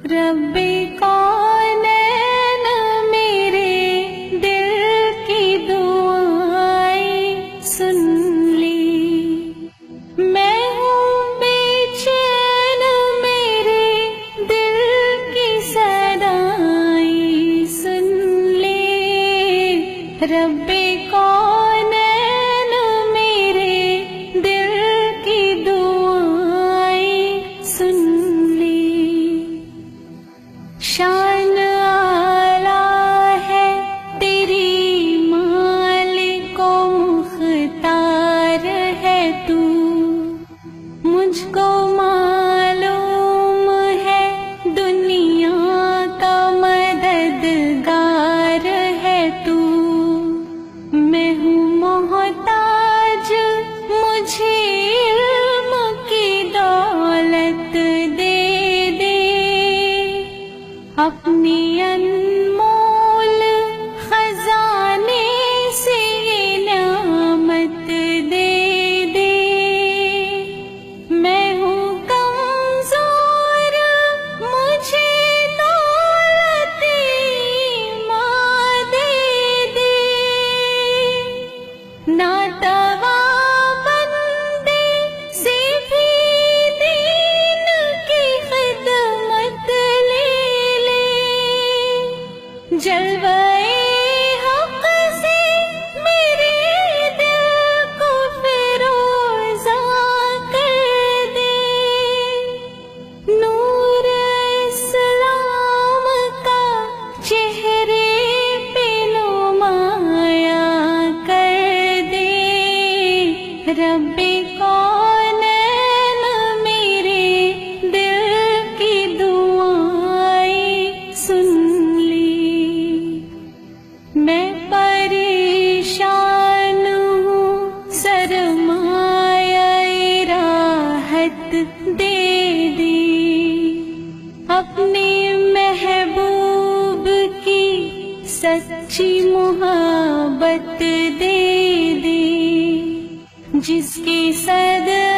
رب کونین میرے دل کی دعائیں سن لی، میں ہوں بے چین میرے دل کی صدائیں سن لی، رب کونین میرے دل کی دعائیں سن لی۔ شان اعلیٰ ہے تیری مالک و مختار ہے تو، مجھ کو معلوم ہے دنیا کا مددگار ہے تو، میں ہوں محتاج مجھے علم کی دولت دے دے، اپنی انمول خزانے سے یہ نعمت دے دے، میں ہوں کمزور مجھے دولت ماں دے دے، ناتواں بندے سے بھی دین کی خدمت لے لے، جلوہ حق سے میرے دل کو فیروزہ کر دے، نور اسلام کا چہرے پہ نمایاں کر دے، رب کونین میرے دل کی دعائیں سن لی، میں پریشان ہوں سرمایہ راحت دے دی، اپنے محبوب کی سچی محبت دے دی، جس کی صدقے